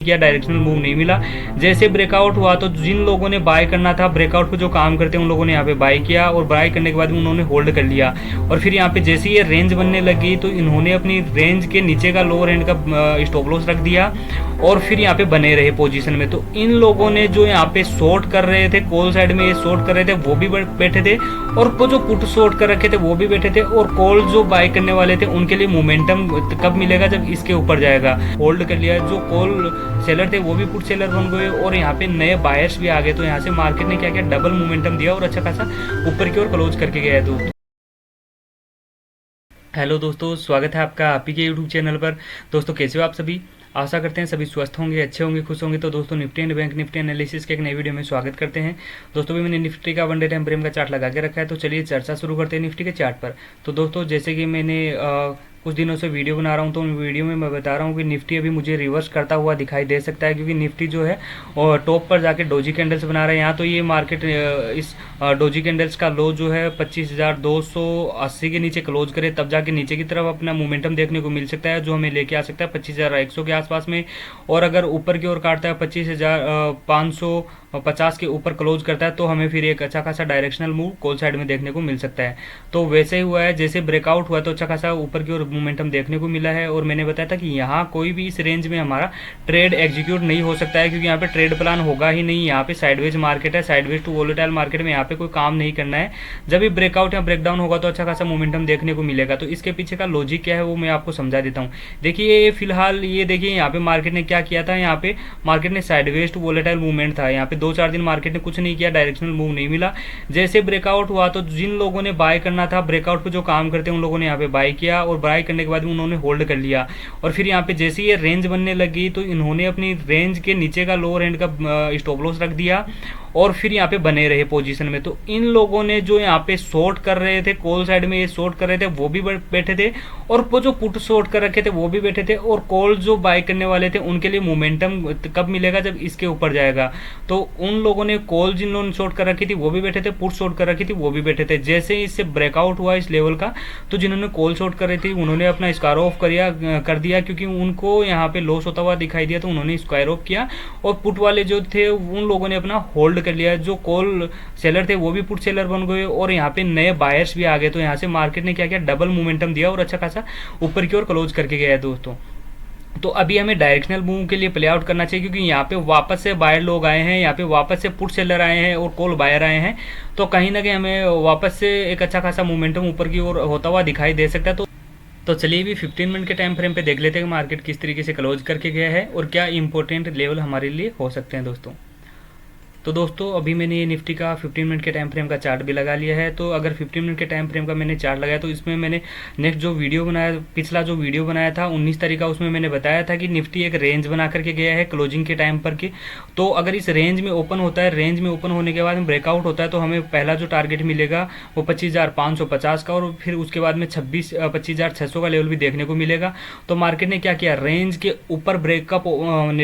किया, directional move नहीं मिला। जैसे ब्रेकआउट हुआ तो जिन लोगों ने बाय करना था, ब्रेकआउट पे जो काम करते हैं उन लोगों ने यहाँ पे बाय किया और बाय करने के बाद उन्होंने होल्ड कर लिया। और फिर यहाँ पे जैसे ही ये रेंज बनने लगी तो इन्होंने अपनी रेंज के नीचे का लोअर एंड का स्टॉप लॉस रख दिया और फिर यहाँ पे बने रहे पोजीशन में। तो इन लोगों ने जो यहाँ पे शॉर्ट कर रहे थे, कॉल साइड में ये शॉर्ट कर रहे थे, वो भी बैठे थे, और वो जो पुट शॉर्ट कर रखे थे वो भी बैठे थे, और कॉल जो बाय करने वाले थे उनके लिए मोमेंटम कब मिलेगा, जब इसके ऊपर जाएगा। होल्ड कर लिया। जो कॉल सेलर थे वो भी पुट सेलर बन गए और यहाँ पे नए बायर्स भी आ गए। तो यहाँ से मार्केट ने क्या किया, डबल मोमेंटम दिया और अच्छा खासा ऊपर की ओर क्लोज करके गया है दोस्तों। हेलो दोस्तों, स्वागत है आपका आप ही के यूट्यूब चैनल पर। दोस्तों कैसे हो आप सभी? आशा करते हैं सभी स्वस्थ होंगे, अच्छे होंगे, खुश होंगे। तो दोस्तों Nifty and bank Nifty analysis के एक नई वीडियो में स्वागत करते हैं। दोस्तों भी मैंने निफ्टी का 1 डे टाइम फ्रेम का चार्ट लगा के रखा है, तो चलिए चर्चा शुरू करते हैं निफ्टी के चार्ट पर। तो दोस्तों जैसे कि मैंने कुछ दिनों से वीडियो बना रहा हूं, तो वीडियो में मैं बता रहा हूं कि निफ्टी अभी मुझे रिवर्स करता हुआ दिखाई दे सकता है, क्योंकि निफ्टी जो है और टॉप पर जाके डोजी कैंडल्स बना रहे हैं। यहाँ तो ये मार्केट इस डोजी कैंडल्स का लो जो है 25,280 के नीचे क्लोज करे, तब जाके नीचे की तरफ अपना मोमेंटम देखने को मिल सकता है, जो हमें लेके आ सकता है 25,100 के आसपास में। और अगर ऊपर की ओर काटता है 25,550 के ऊपर क्लोज करता है, तो हमें फिर एक अच्छा खासा डायरेक्शनल मूव कॉल साइड में देखने को मिल सकता है। तो वैसे ही हुआ है, जैसे ब्रेकआउट हुआ तो अच्छा खासा ऊपर की ओर मोमेंटम देखने को मिला है। और मैंने बताया था कि यहाँ कोई भी इस रेंज में हमारा ट्रेड एग्जीक्यूट नहीं हो सकता है, क्योंकि यहाँ पे ट्रेड प्लान होगा ही नहीं। यहाँ पे साइडवेज मार्केट है, साइडवेज टू वोलेटाइल मार्केट में यहाँ पे कोई काम नहीं करना है। जब भी ब्रेकआउट या ब्रेकडाउन होगा तो अच्छा खासा मोमेंटम देखने को मिलेगा। तो इसके पीछे का लॉजिक क्या है वो मैं आपको समझा देता हूँ। देखिए फिलहाल ये देखिए यहाँ पे मार्केट ने क्या किया था, यहाँ पे मार्केट ने साइडवेज टू वोलेटाइल मूवमेंट था। यहाँ पे 2-4 दिन मार्केट ने कुछ नहीं किया, डायरेक्शनल मूव नहीं मिला। जैसे ब्रेकआउट हुआ तो जिन लोगों ने बाय करना था, ब्रेकआउट पे जो काम करते हैं उन लोगों ने यहाँ पे बाय किया और बाय करने के बाद उन्होंने होल्ड कर लिया। और फिर यहाँ पे जैसे ये रेंज बनने लगी तो इन्होंने अपनी रेंज के नीचे का लोअर एंड का स्टॉप लॉस रख दिया और फिर यहाँ पे बने रहे पोजीशन में। तो इन लोगों ने जो यहाँ पे शॉर्ट कर रहे थे, कॉल साइड में ये शॉर्ट कर रहे थे, वो भी बैठे थे, और वो जो पुट शॉर्ट कर रखे थे वो भी बैठे थे, और कॉल जो बाय करने वाले थे उनके लिए मोमेंटम कब मिलेगा, जब इसके ऊपर जाएगा। तो उन लोगों ने कॉल जिन्होंने शॉर्ट कर रखी थी वो भी बैठे थे, पुट शॉर्ट कर रखी थी वो भी बैठे थे। जैसे ही इससे ब्रेकआउट हुआ इस लेवल का, तो जिन्होंने कॉल शॉर्ट कर रही थी उन्होंने अपना स्क्वायर ऑफ कर दिया, क्योंकि उनको यहाँ पे लॉस होता हुआ दिखाई दिया, तो उन्होंने स्क्वायर ऑफ किया। और पुट वाले जो थे उन लोगों ने अपना होल्ड कर लिया। जो कॉल सेलर थे वो भी पुट सेलर बन गए और यहाँ पे नए बायर्स भी आ गए। तो यहाँ से मार्केट ने क्या किया, डबल मोमेंटम दिया और अच्छा खासा ऊपर की ओर क्लोज करके गया है दोस्तों। तो अभी हमें डायरेक्शनल मूव के लिए प्ले आउट करना चाहिए, क्योंकि यहाँ पे वापस से बायर लोग आए हैं, यहाँ पे वापस से पुट सेलर आए हैं और कॉल बायर आए हैं। तो कहीं ना कहीं हमें वापस से एक अच्छा खासा मोमेंटम ऊपर की ओर होता हुआ दिखाई दे सकता है। तो चलिए भी 15 मिनट के टाइम फ्रेम पे देख लेते हैं कि मार्केट किस तरीके से क्लोज करके गया है और क्या इंपॉर्टेंट लेवल हमारे लिए हो सकते हैं दोस्तों। तो दोस्तों अभी मैंने ये निफ्टी का 15 मिनट के टाइम फ्रेम का चार्ट भी लगा लिया है। तो अगर 15 मिनट के टाइम फ्रेम का मैंने चार्ट लगाया, तो इसमें मैंने नेक्स्ट जो वीडियो बनाया, पिछला जो वीडियो बनाया था 19 तारीख का, उसमें मैंने बताया था कि निफ्टी एक रेंज बना करके गया है क्लोजिंग के टाइम पर की। तो अगर इस रेंज में ओपन होता है, रेंज में ओपन होने के बाद ब्रेकआउट होता है, तो हमें पहला जो टारगेट मिलेगा वो 25,550 का, और फिर उसके बाद में 25,600 का लेवल भी देखने को मिलेगा। तो मार्केट ने क्या किया, रेंज के ऊपर ब्रेकअप,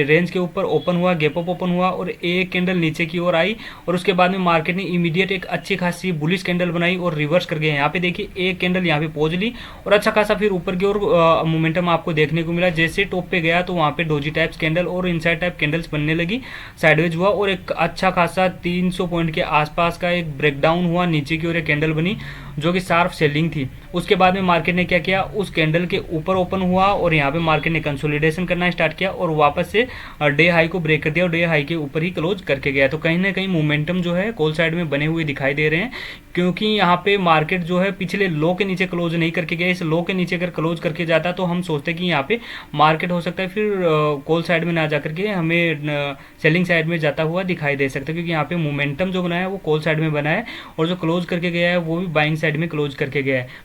रेंज के ऊपर ओपन हुआ, गैप अप ओपन हुआ और एक कैंडल नीचे की ओर आई, और उसके बाद में मार्केट ने इमीडिएट एक अच्छी खासी बुलिश कैंडल बनाई और रिवर्स कर गए। यहाँ पे देखिए एक कैंडल यहाँ पे पहुंच ली और अच्छा खासा फिर ऊपर की ओर मोमेंटम आपको देखने को मिला। जैसे टॉप पे गया तो वहाँ पे डोजी टाइप्स कैंडल और इनसाइड टाइप कैंडल्स बनने लगी, साइडवेज हुआ और एक अच्छा खासा 300 पॉइंट के आसपास का एक ब्रेकडाउन हुआ, नीचे की ओर एक कैंडल बनी जो कि शार्प सेलिंग थी। उसके बाद में मार्केट ने क्या किया, उस कैंडल के ऊपर ओपन हुआ और यहाँ पे मार्केट ने कंसोलिडेशन करना स्टार्ट किया और वापस से डे हाई को ब्रेक कर दिया और डे हाई के ऊपर ही क्लोज करके गया। तो कहीं ना कहीं मोमेंटम जो है कॉल साइड में बने हुए दिखाई दे रहे हैं, क्योंकि यहाँ पे मार्केट जो है पिछले लो के नीचे क्लोज नहीं करके गया। इस लो के नीचे अगर क्लोज करके जाता तो हम सोचते कि यहाँ पे मार्केट हो सकता है फिर कॉल साइड में ना जाकर के हमें सेलिंग साइड में जाता हुआ दिखाई दे सकता है, क्योंकि यहाँ पे मोमेंटम जो बना है वो कॉल साइड में बना है और जो क्लोज करके गया है वो भी बाइंग साइड में क्लोज करके गया है।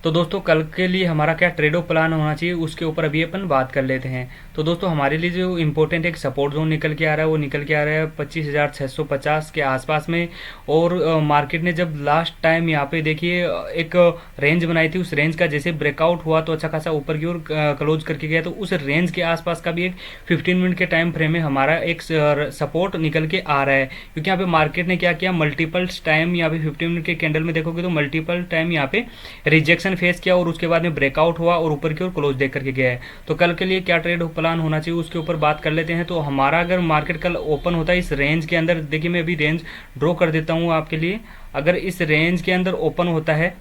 तो दोस्तों कल के लिए हमारा क्या ट्रेड ऑफ प्लान होना चाहिए उसके ऊपर अभी अपन बात कर लेते हैं। तो दोस्तों हमारे लिए जो इम्पोर्टेंट एक सपोर्ट जोन निकल के आ रहा है, वो निकल के आ रहा है 25,650 के आसपास में। और मार्केट ने जब लास्ट टाइम यहाँ पे देखिए एक रेंज बनाई थी, उस रेंज का जैसे ब्रेकआउट हुआ तो अच्छा खासा ऊपर की ओर क्लोज करके गया। तो उस रेंज के आसपास का भी एक 15 मिनट के टाइम फ्रेम में हमारा एक सपोर्ट निकल के आ रहा है, क्योंकि यहाँ पे मार्केट ने क्या किया, मल्टीपल टाइम यहाँ पे 15 मिनट के कैंडल में देखोगे तो मल्टीपल टाइम यहाँ पे रिजेक्शन रिजेक्शन फेस किया और उसके बाद में ब्रेकआउट हुआ और ऊपर की ओर क्लोज देख करके गया है। तो कल के लिए क्या ट्रेड प्लान होना चाहिए उसके ऊपर बात कर लेते हैं। तो हमारा अगर मार्केट कल ओपन होता है इस रेंज के अंदर, देखिए मैं अभी रेंज ड्रॉ कर देता हूँ आपके लिए। अगर इस रेंज के अंदर ओपन होता है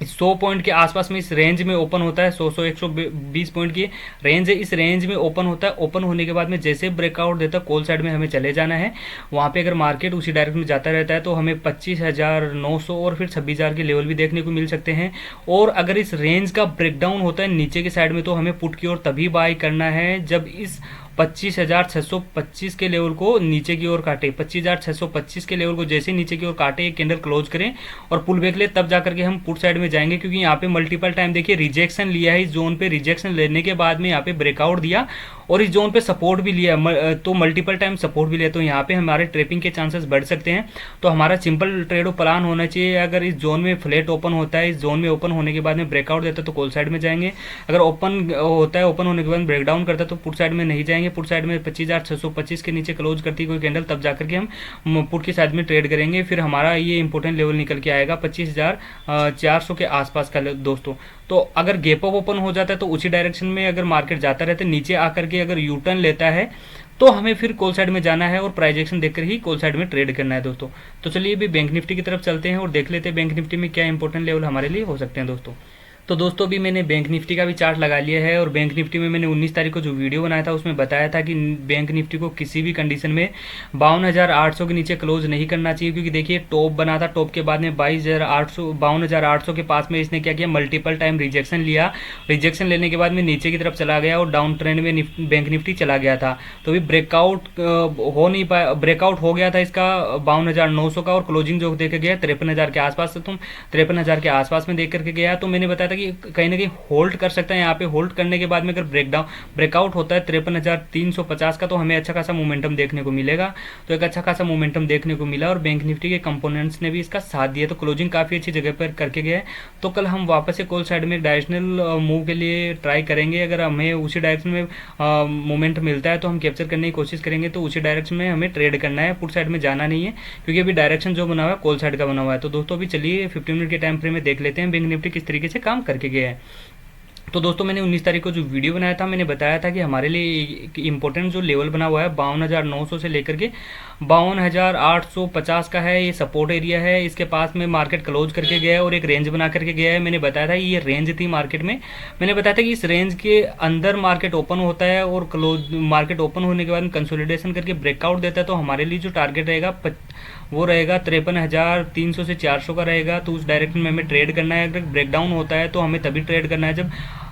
100 पॉइंट के आसपास में, इस रेंज में ओपन होता है 100 120 पॉइंट की रेंज है, इस रेंज में ओपन होता है। ओपन होने के बाद में जैसे ब्रेकआउट देता है कॉल साइड में हमें चले जाना है। वहाँ पे अगर मार्केट उसी डायरेक्शन में जाता रहता है तो हमें 25,900 और फिर 26,000 के लेवल भी देखने को मिल सकते हैं। और अगर इस रेंज का ब्रेकडाउन होता है नीचे की साइड में तो हमें पुट की ओर तभी बाय करना है जब इस 25,625 के लेवल को नीचे की ओर काटे। 25,625 के लेवल को जैसे नीचे की ओर काटे, एक कैंडल क्लोज करें और पुल बैक ले, तब जाकर के हम पुट साइड में जाएंगे। क्योंकि यहाँ पे मल्टीपल टाइम देखिए रिजेक्शन लिया है, इस जोन पे रिजेक्शन लेने के बाद में यहाँ पे ब्रेकआउट दिया और इस जोन पे सपोर्ट भी लिया, तो मल्टीपल टाइम सपोर्ट भी लिया, तो यहाँ पे हमारे ट्रेपिंग के चांसेस बढ़ सकते हैं। तो हमारा सिंपल ट्रेडो प्लान होना चाहिए, अगर इस जोन में फ्लैट ओपन होता है, इस जोन में ओपन होने के बाद में ब्रेकआउट देता है तो कॉल साइड में जाएंगे। अगर ओपन होता है, ओपन होने के बाद ब्रेकडाउन करता है तो पुट साइड में नहीं जाएंगे। पुट साइड में 25,625 के नीचे क्लोज करती है कोई कैंडल, तब जाकर के हम पुट की साइड में ट्रेड करेंगे। फिर हमारा ये इंपॉर्टेंट लेवल निकल के आएगा 25,400 के आसपास का दोस्तों। तो अगर गैप अप ओपन हो जाता है तो उसी डायरेक्शन में अगर मार्केट जाता रहता है, नीचे आकर के अगर यू टर्न लेता है तो हमें फिर कॉल साइड में जाना है और प्राइस एक्शन देखकर ही कॉल साइड में ट्रेड करना है दोस्तों। तो चलिए अभी बैंक निफ्टी की तरफ चलते हैं और देख लेते हैं बैंक निफ्टी में क्या इंपॉर्टेंट लेवल हमारे लिए हो सकते हैं दोस्तों। तो दोस्तों अभी मैंने बैंक निफ्टी का भी चार्ट लगा लिया है और बैंक निफ्टी में मैंने 19 तारीख को जो वीडियो बनाया था उसमें बताया था कि बैंक निफ्टी को किसी भी कंडीशन में 52,800 के नीचे क्लोज नहीं करना चाहिए। क्योंकि देखिए टॉप बना था, टॉप के बाद में 52,800 के पास में इसने क्या किया, मल्टीपल टाइम रिजेक्शन लिया। रिजेक्शन लेने के बाद में नीचे की तरफ चला गया और डाउन ट्रेंड में बैंक निफ्टी चला गया था। तो अभी ब्रेकआउट हो नहीं पाया, ब्रेकआउट हो गया था इसका 52,900 का और क्लोजिंग जो देख गया 53,000 के आसपास, तुम 53,000 के आसपास में देख करके गया। तो मैंने बताया था कि कहीं ना कहीं होल्ड कर सकता है। यहाँ पे होल्ड करने के बाद में अगर ब्रेकआउट होता है 53,350 का तो हमें अच्छा खासा मोमेंटम देखने को मिलेगा। तो एक अच्छा खासा मोमेंटम देखने को मिला और बैंक निफ्टी के कंपोनेंट्स ने भी इसका साथ दिया। तो क्लोजिंग काफी अच्छी जगह पर करके गए। तो कल हम वापस से कॉल साइड में डायरेक्शनल मूव के लिए ट्राई करेंगे। अगर हमें उसी डायरेक्शन में मोमेंट मिलता है तो हम कैप्चर करने की कोशिश करेंगे। तो उसी डायरेक्शन में हमें ट्रेड करना है, पुट साइड में जाना नहीं है क्योंकि अभी डायरेक्शन जो बना हुआ है कॉल साइड का बना हुआ है। तो दोस्तों अभी चलिए 15 मिनट के टाइम फ्रेम में देख लेते हैं बैंक निफ्टी किस तरीके से काम करके गया है। तो दोस्तों मैंने 19 तारीख को जो वीडियो बनाया था मैंने बताया था कि हमारे लिए इंपॉर्टेंट जो लेवल बना हुआ है 52,900 से लेकर के 52,850 का है, ये सपोर्ट एरिया है। इसके पास में मार्केट क्लोज करके गया है और एक रेंज बना करके गया है। मैंने बताया था ये रेंज थी मार्केट में, मैंने बताया था कि इस रेंज के अंदर मार्केट ओपन होता है और क्लोज मार्केट ओपन होने के बाद कंसोलिडेशन करके ब्रेकआउट देता है। तो हमारे लिए जो टारगेट रहेगा वो रहेगा 53,300 से 400 का रहेगा। तो उस डायरेक्शन में हमें ट्रेड करना है। अगर ब्रेकडाउन होता है तो हमें तभी ट्रेड करना है जब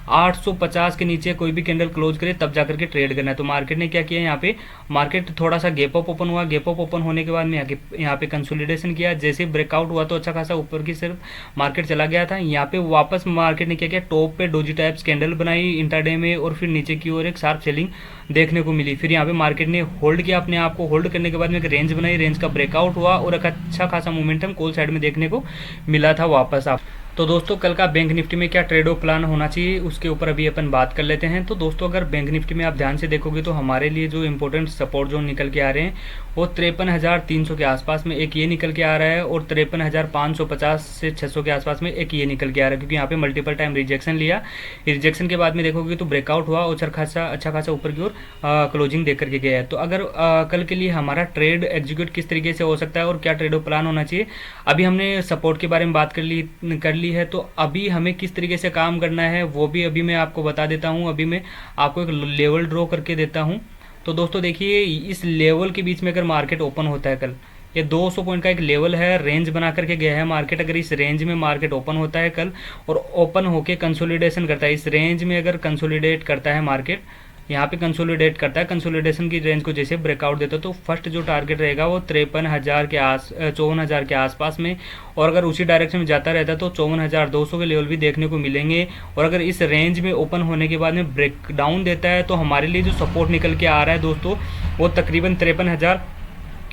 850 के नीचे कोई भी कैंडल क्लोज करे तब जाकर के ट्रेड करना है। तो मार्केट ने क्या किया, यहाँ पे मार्केट थोड़ा सा गैप अप ओपन हुआ। गैप अप ओपन होने के बाद में यहाँ पे कंसोलिडेशन किया। जैसे ब्रेकआउट हुआ तो अच्छा खासा ऊपर की सिर्फ मार्केट चला गया था। यहाँ पे वापस मार्केट ने क्या किया, टॉप पे डोजी टाइप्स कैंडल बनाई इंट्राडे में और फिर नीचे की ओर एक शार्प सेलिंग देखने को मिली। फिर यहाँ पे मार्केट ने होल्ड किया अपने आप को। होल्ड करने के बाद में एक रेंज बनाई, रेंज का ब्रेकआउट हुआ और एक अच्छा खासा मोमेंटम कॉल साइड में देखने को मिला था वापस आप। तो दोस्तों कल का बैंक निफ्टी में क्या ट्रेड ऑफ प्लान होना चाहिए उसके ऊपर अभी अपन बात कर लेते हैं। तो दोस्तों अगर बैंक निफ्टी में आप ध्यान से देखोगे तो हमारे लिए जो इंपॉर्टेंट सपोर्ट जोन निकल के आ रहे हैं वो 53,300 के आसपास में एक ये निकल के आ रहा है और 53,550 से 600 के आसपास में एक ये निकल के आ रहा है। क्योंकि यहाँ पे मल्टीपल टाइम रिजेक्शन लिया, रिजेक्शन के बाद में देखोगे तो ब्रेकआउट हुआ और अच्छा खासा ऊपर की ओर क्लोजिंग देख करके गया है। तो अगर कल के लिए हमारा ट्रेड एग्जीक्यूट किस तरीके से हो सकता है और क्या ट्रेड ऑफ प्लान होना चाहिए, अभी हमने सपोर्ट के बारे में बात कर ली है। तो अभी हमें किस तरीके से काम करना है वो भी अभी मैं आपको बता देता हूं। अभी मैं आपको एक लेवल ड्रॉ करके देता हूं। तो दोस्तों देखिए इस लेवल के बीच में अगर मार्केट ओपन होता है कल, ये 200 पॉइंट का एक लेवल है, रेंज बना करके गया है मार्केट। अगर इस रेंज में मार्केट ओपन होता है कल और ओपन होके कंसोलिडेशन करता है, इस रेंज में अगर कंसोलिडेट करता है मार्केट, यहाँ पे कंसोलिडेट करता है, कंसोलिडेशन की रेंज को जैसे ब्रेकआउट देता है तो फर्स्ट जो टारगेट रहेगा वो 54,000 के आसपास में। और अगर उसी डायरेक्शन में जाता रहता है तो 54,200 के लेवल भी देखने को मिलेंगे। और अगर इस रेंज में ओपन होने के बाद में ब्रेक डाउन देता है तो हमारे लिए जो सपोर्ट निकल के आ रहा है दोस्तों वो तकरीबन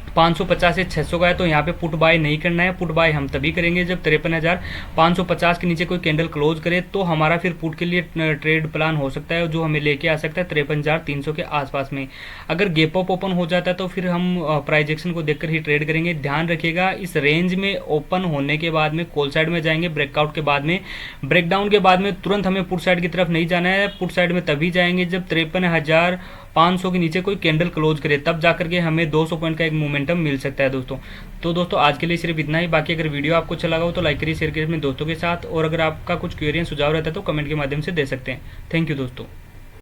550 से 600 का है, तो यहाँ पे पुट बाय नहीं करना है। पुट बाय हम तभी करेंगे जब 53,550 के नीचे कोई कैंडल क्लोज करे, तो हमारा फिर पुट के लिए ट्रेड प्लान हो सकता है जो हमें लेके आ सकता है 53,300 के आसपास में। अगर गैप अप ओपन हो जाता है तो फिर हम प्राइस एक्शन को देखकर ही ट्रेड करेंगे। ध्यान रखिएगा, इस रेंज में ओपन होने के बाद में कॉल साइड में जाएंगे, ब्रेकआउट के बाद में, ब्रेकडाउन के बाद में तुरंत हमें पुट साइड की तरफ नहीं जाना है। पुट साइड में तभी जाएंगे जब 53,500 के नीचे कोई कैंडल क्लोज करे, तब जाकर के हमें 200 पॉइंट का एक मोमेंटम मिल सकता है दोस्तों। तो दोस्तों आज के लिए सिर्फ इतना ही। बाकी अगर वीडियो आपको अच्छा लगा हो तो लाइक करिए, शेयर करिए अपने दोस्तों के साथ, और अगर आपका कुछ क्वेरी सुझाव रहता है तो कमेंट के माध्यम से दे सकते हैं। थैंक यू दोस्तों।